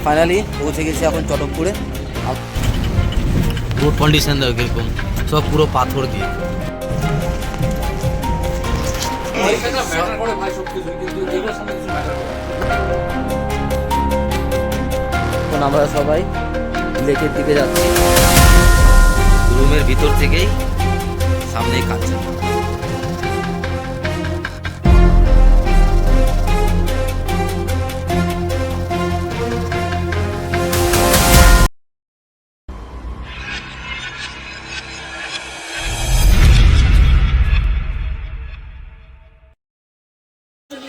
Finally পৌঁছে গেছি এখন চটকপুরে। রোড কন্ডিশন দেখো কিরকম, সব পুরো পাথর দিয়ে। এখন আমরা সবাই লেকের দিকে যাচ্ছি। রুমের ভিতর থেকেই সামনেই কাছে।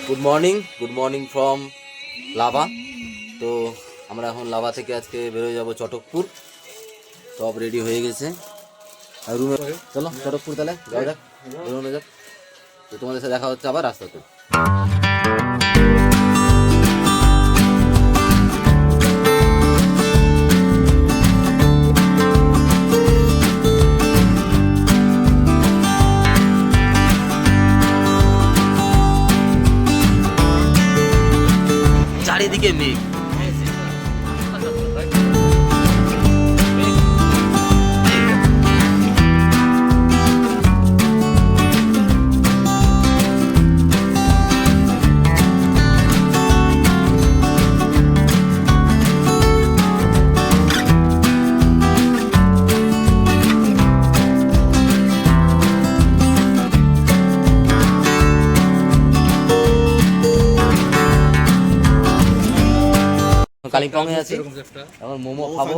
Good morning from lava. তো আমরা এখন লাভা থেকে আজকে বেরোয় যাব চটকপুর। সব রেডি হয়ে গেছে আর রুমে। চলো চটকপুর তাহলে যাওয়া যাক, বেরোনো যাক। তো তোমাদের সাথে দেখা হচ্ছে আবার রাস্তাতে। চারিদিকে মেঘ। কালিম্পংয়ে আছি এখন। মোমো খাবো,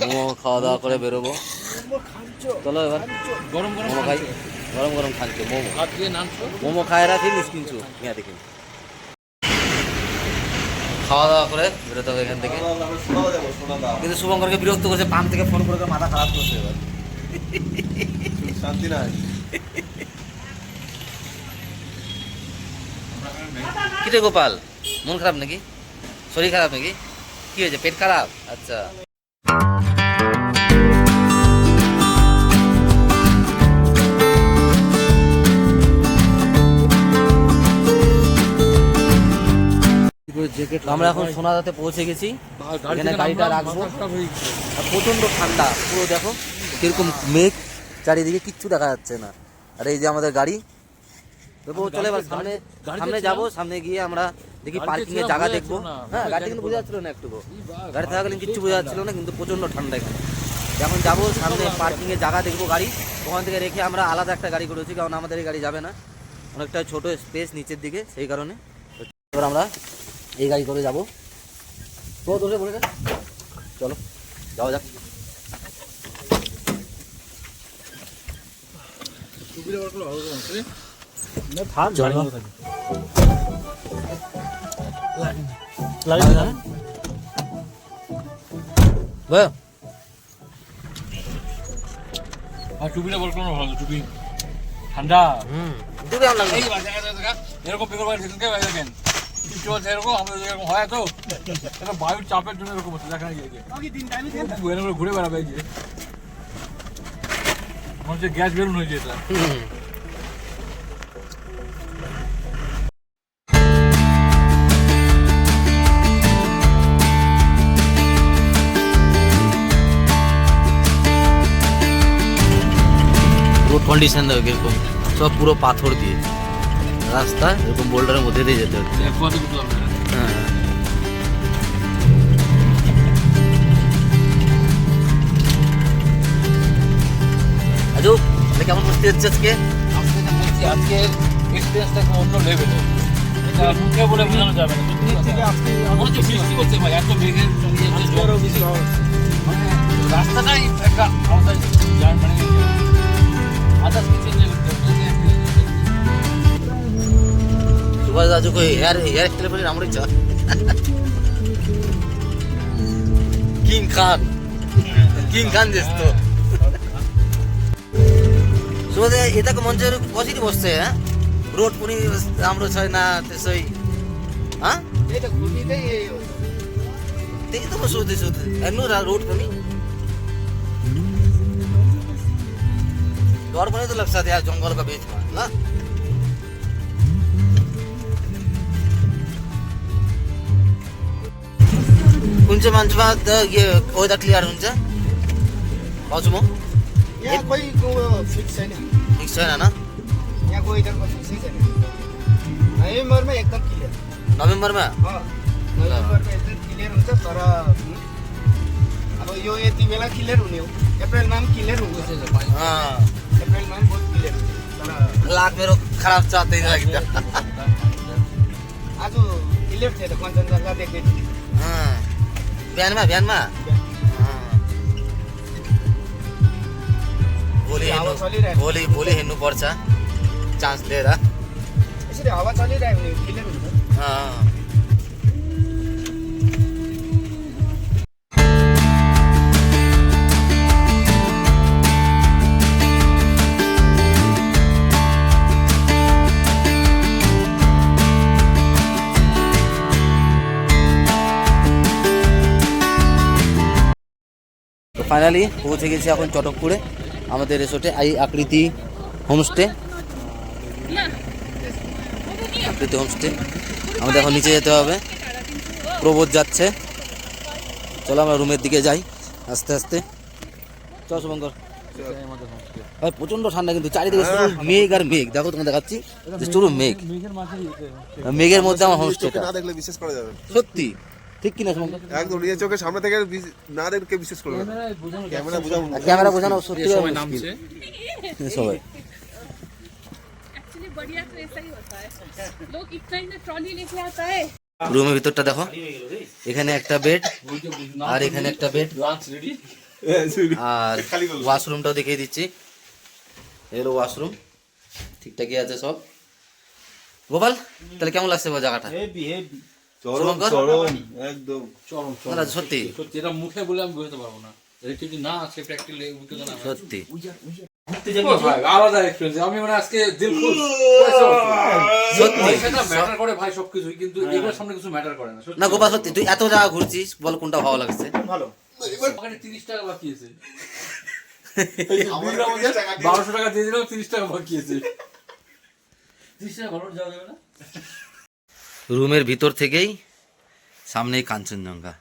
মোমো খাওয়া দাওয়া করে বেরোবো। চলো এবার মোমো খাই। গরম গরম খাচ্ছো মোমো, মোমো খায় রাখি মিস কিনছু ইয়া দেখি। খাওয়া দাওয়া করে বেরোতে হবে এখান থেকে। কিন্তু শুভঙ্করকে বিরক্ত করছে, পাম্প থেকে ফোন করে মাথা খারাপ করছে এবার। শান্তি নাই। কি রে গোপাল, মন খারাপ নাকি? শরীর খারাপ নাকি? কি হয়েছে, পেট খারাপ? আচ্ছা। আমরা এখন সোনাদাতে পৌঁছে গেছি। এখানে গাড়িটা রাখবো। প্রচন্ড ঠান্ডা, পুরো দেখো কিরকম মেঘ, চারিদিকে কিচ্ছু দেখা যাচ্ছে না। আর এই যে আমাদের গাড়ি। চলে এবার সামনে সামনে যাবো। সামনে গিয়ে আমরা দেখি পার্কিং এর জায়গা দেখবো। হ্যাঁ, গাড়িটা কিন্তু বোঝা যাচ্ছিল না একটুকু, গাড়ি থাকাকালীন কিচ্ছু বোঝা যাচ্ছিল না, কিন্তু প্রচন্ড ঠান্ডা এখানে। যখন যাবো সামনে পার্কিং এর জায়গা দেখবো, গাড়ি ওখান থেকে রেখে আমরা আলাদা একটা গাড়ি করেছি, কারণ আমাদের এই গাড়ি যাবে না, অনেকটা ছোট স্পেস নিচের দিকে, সেই কারণে। এবার আমরা এই গাড়ি করে যাবো। তো ধরে বলে চলো যাওয়া যাক। টুপিটা বল কোনো ভালো টুপি ঠান্ডা। ডুবে আমরা এরকম দেখেন কিছু আছে এরকম আমাদের এরকম হয় তো, এটা বায়ুর চাপের জন্য এরকম হচ্ছে। দেখা গিয়ে এরকম ঘুরে বেড়াবে, এই যে মনে হচ্ছে গ্যাস বেলুন হয়েছে এটা। রোড কন্ডিশন দেখো কিরকম, সব পুরো পাথর দিয়ে রাস্তা, এরকম বোল্ডারের মধ্যে দিয়ে যেতে হচ্ছে। হ্যাঁ, আজু কেমন করতে হচ্ছে আজকে? আজকে এক্সপিরিয়েন্সটা একদম অন্য লেভেলের, এটা মুখে বলে বোঝানো যাবে না। মনে হচ্ছে বৃষ্টি করছে ভাই, এত মেঘের রাস্তাটাই একটা আমাদের মানে আদার্স কিছু সুভাষ দাজু কই হেয়ার স্টাইল বলে নাম রয়েছে কিং খান যেस्तो। सुबह यता को मान्छेहरु कसरी बस्छ है रोड पनि राम्रो छैन त्यसै हाँ त्यही त म सोच्दैछु हेर्नु रोड पनि डर पनि त लाग्छ त्यहाँ जङ्गलको बिचमा ल। कोणच्या माणसात कोयता क्लिअर हुन्छ पाउँछु म यहाँ कोही फिक्स छैन ठिक छैन न यहाँ कोही इधर फिक्सै छैन नोभेम्बरमा एकदम क्लियर नोभेम्बरमा नोभेम्बरमा एकदम क्लियर हुन्छ तर अब यो यति बेला क्लियर हुने हो अप्रिलमा पनि क्लियर हुन्छ अप्रिलमा पनि बहुत क्लियर हुन्छ तर लाग मेरो खराब छ त्यही लागि त आज क्लियर थियो त कञ्चनजङ्घा देख्दै थिएँ बिहानमा बिहानमा भोलि हावा हेर्नु चलिरहेको भोलि भोलि हेर्नुपर्छ चान्स लिएर यसरी हावा चलिरहेको भने क्लियर हुन्छ अँ। তো ফাইনালি পৌঁছে গেছি এখন চটকপুরে আমাদের রিসোর্টে এই আকৃতি হোমস্টে। আকৃতি হোমস্টে আমাদের এখন নিচে যেতে হবে, প্রবোধ যাচ্ছে। চলো আমরা রুমের দিকে যাই আস্তে আস্তে। চল শুভঙ্কর। ভাই প্রচণ্ড ঠান্ডা কিন্তু চারিদিকে শুধু মেঘ আর মেঘ, দেখো তোমাকে দেখাচ্ছি শুধু মেঘ, মেঘের মধ্যে আমার হোমস্টেটা। না দেখলে বিশ্বাস করা যাবে না। সত্যি ঠিক কিনা শুভঙ্কর? একদম নিজের চোখের সামনে থেকে না দেখলে বিশ্বাস করবে না। ক্যামেরা বোঝাবো ক্যামেরা বোঝানো সত্যি সবাই। एक्चुअली बढ़िया तो ऐसा ही होता है, लोग इतना ही ना ट्रॉली लेके आता है। রুমের ভিতরটা দেখো, এখানে একটা বেড আর এখানে একটা বেড আর ওয়াশরুমটাও দেখিয়ে দিচ্ছি। এগুলো ওয়াশরুম ঠিকঠাকই আছে সব। গোপাল তাহলে কেমন লাগছে জায়গাটা? চরম চরম একদম না, সত্যি সত্যি এটা মুখে বলে আমি বুঝতে পারবো না, এটা যদি না আছে প্র্যাকটিক্যালি অভিজ্ঞতা না সত্যি ভাই আলাদা এক্সপেরিয়েন্স। আমি মানে আজকে দিল খুশ সত্যি সেটা ম্যাটার করে ভাই সবকিছুই, কিন্তু এগুলোর সামনে কিছু ম্যাটার করে না। না গোপাল সত্যি তুই এত জায়গা ঘুরছিস, বল কোনটা ভালো লাগছে? ভালো ওখানে 30 টাকা বাকি আছে, 1200 টাকা দিয়ে দিলাম, 30 টাকা বাকি আছে। 30 টাকা ভালো যাওয়া যাবে না? রুমের ভিতর থেকেই সামনেই কাঞ্চনজঙ্ঘা।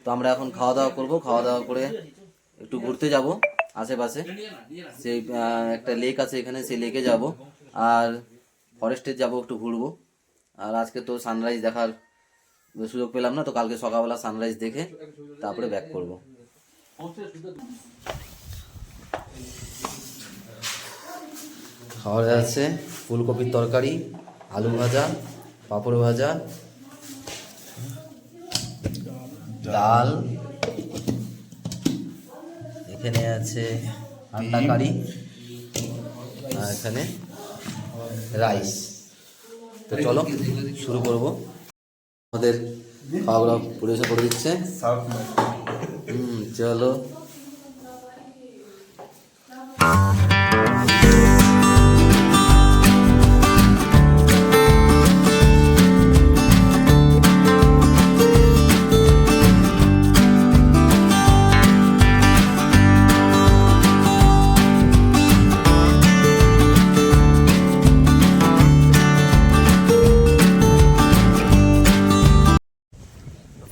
তো আমরা এখন খাওয়া দাওয়া করবো, খাওয়া দাওয়া করে একটু ঘুরতে যাব আশেপাশে। সেই একটা লেক আছে এখানে, সেই লেকে যাব আর ফরেস্টে যাব, একটু ঘুরবো। আর আজকে তো সানরাইজ দেখার সুযোগ পেলাম না, তো কালকে সকালবেলা সানরাইজ দেখে তারপরে ব্যাক করব। খাওয়া আছে ফুলকপির তরকারি, আলু ভাজা, পাঁপড় ভাজা, ডাল, এখানে আছে আন্ডা কারি আর এখানে রাইস। তো চলো শুরু করব। আমাদের খাওয়া পরিবেশন করে দিচ্ছে। চলো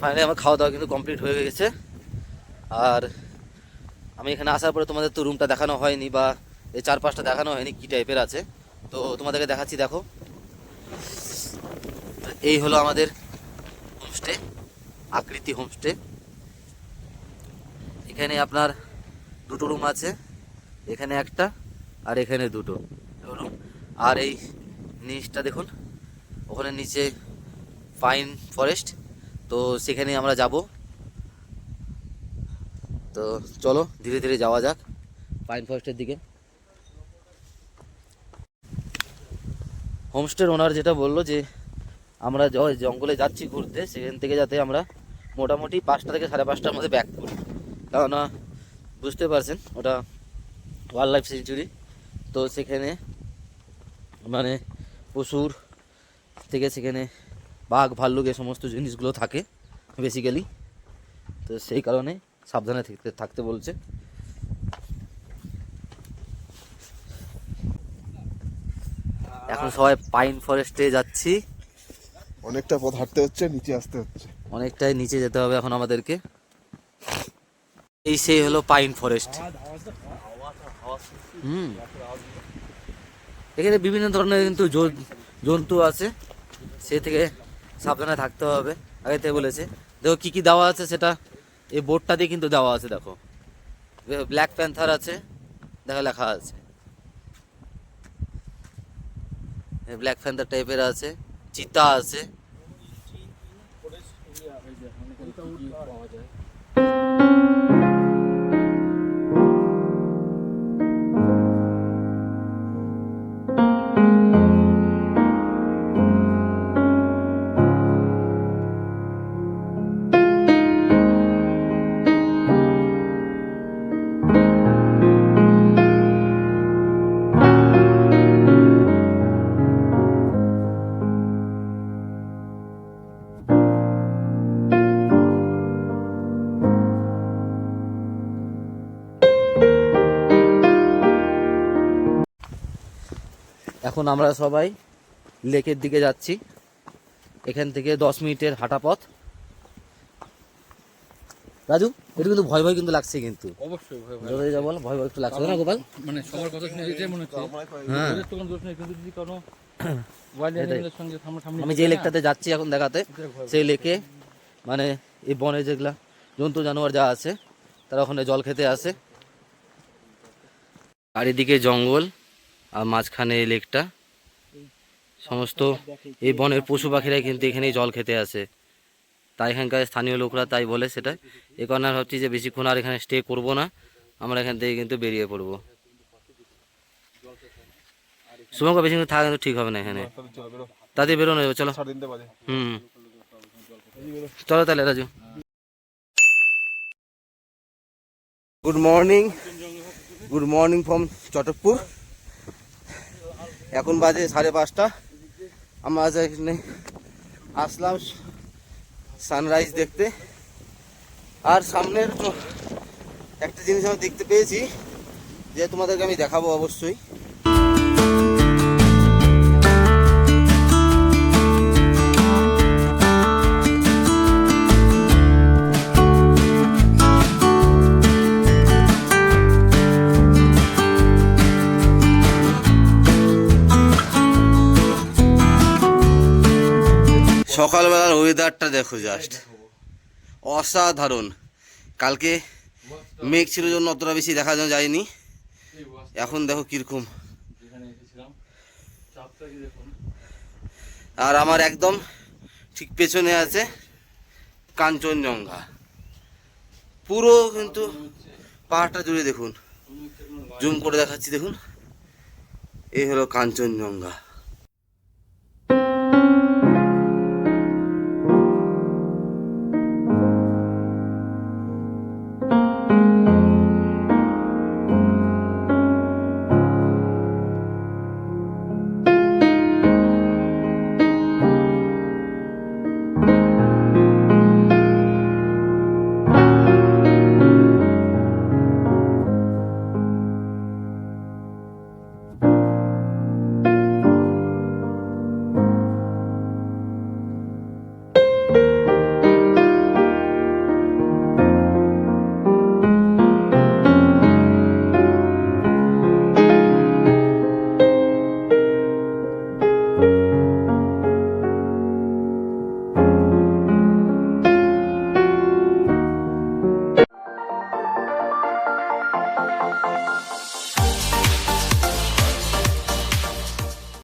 ফাইনালি আমার খাওয়া দাওয়া কিন্তু কমপ্লিট হয়ে গেছে। আর আমি এখানে আসার পরে তোমাদের তো রুমটা দেখানো হয়নি বা এই চারপাশটা দেখানো হয়নি কী টাইপের আছে, তো তোমাদেরকে দেখাচ্ছি। দেখো এই হলো আমাদের হোমস্টে, আকৃতি হোমস্টে। এখানে আপনার দুটো রুম আছে, এখানে একটা আর এখানে দুটো রুম। আর এই নিচটা দেখুন, ওখানে নিচে পাইন ফরেস্ট, তো সেখানে আমরা যাব। তো চলো ধীরে ধীরে যাওয়া যাক পাইন ফরেস্টের দিকে। হোমস্টের ওনার যেটা বললো যে আমরা জঙ্গলে যাচ্ছি ঘুরতে, সেখান থেকে যাতে আমরা মোটামুটি 5টা থেকে 5:30টার মধ্যে ব্যাক করি, কেননা বুঝতে পারছেন ওটা ওয়াইল্ড লাইফ সেঞ্চুরি। তো সেখানে মানে পশুর থেকে সেখানে বাঘ ভাল্লুক এই সমস্ত জিনিসগুলো থাকে বেসিক্যালি, তো সেই কারণে সাবধানে থাকতে বলছে। এখন সবাই পাইন ফরেস্টে যাচ্ছি, অনেকটা পথ হাঁটতে হচ্ছে, নিচে আসতে হচ্ছে। অনেকটাই নিচে যেতে হবে এখন আমাদেরকে। এই সেই হলো পাইন ফরেস্ট। এখানে বিভিন্ন ধরনের কিন্তু জন্তু আছে, সে থেকে সাবধানে থাকতে হবে, আগে থেকে বলেছে। দেখো কি কি দেওয়া আছে সেটা এই বোর্ডটা দিয়ে কিন্তু দেওয়া আছে। দেখো ব্ল্যাক প্যান্থার আছে, দেখো লেখা আছে ব্ল্যাক প্যান্থার টাইপের আছে, চিতা আছে। এখন আমরা সবাই লেকের দিকে যাচ্ছি, এখান থেকে 10 মিনিটের হাঁটা পথ। রাজু এটা কিন্তু ভয় ভয় কিন্তু লাগছে, কিন্তু অবশ্যই ভয় ভয় যতই যা বল ভয় ভয় একটু লাগছে না গোপাল? মানে সবার কথা শুনে যেতে মনে হচ্ছে হ্যাঁ, ওদের তো কোনো দোষ নেই, কিন্তু যদি কোনো ওয়াইল্ড অ্যানিমেলের সঙ্গে সামনাসামনি আমি যে লেকটাতে যাচ্ছি এখন দেখাতে, সেই লেকে মানে এই বনে যেগুলা জন্তু জানোয়ার যা আছে তারা ওখানে জল খেতে আসে। চারিদিকে জঙ্গল আর মাঝখানে এই লেকটা, সমস্ত এই বনের পশু পাখিরা কিন্তু এখানেই জল খেতে আসে। তাই এখানকার স্থানীয় লোকরা তাই বলে সেটা। এই কারণে ভাবছি যে বেশিক্ষণ আর এখানে স্টে করব না, আমরা এখান থেকে কিন্তু বেরিয়ে পড়বো। শুভঙ্কর বেশি কিন্তু থাকা কিন্তু ঠিক হবে না এখানে, তাদের বেরোনো যাবে। চলো চলো তাহলে Raju. Good morning from Chatakpur. এখন বাজে 5:30। আমরা এখানে আসলাম সানরাইজ দেখতে। আর সামনের একটা জিনিস আমি দেখতে পেয়েছি, যে তোমাদেরকে আমি দেখাবো অবশ্যই। সকালবেলার ওয়েদারটা দেখো, জাস্ট অসাধারণ। কালকে মেঘ ছিল জন্য অতটা বেশি দেখা যায়নি, এখন দেখো কিরকম। আর আমার একদম ঠিক পেছনে আছে কাঞ্চনজঙ্ঘা, পুরো কিন্তু পাহাড়টা জুড়ে দেখুন, জুম করে দেখাচ্ছি দেখুন, এই হলো কাঞ্চনজঙ্ঘা।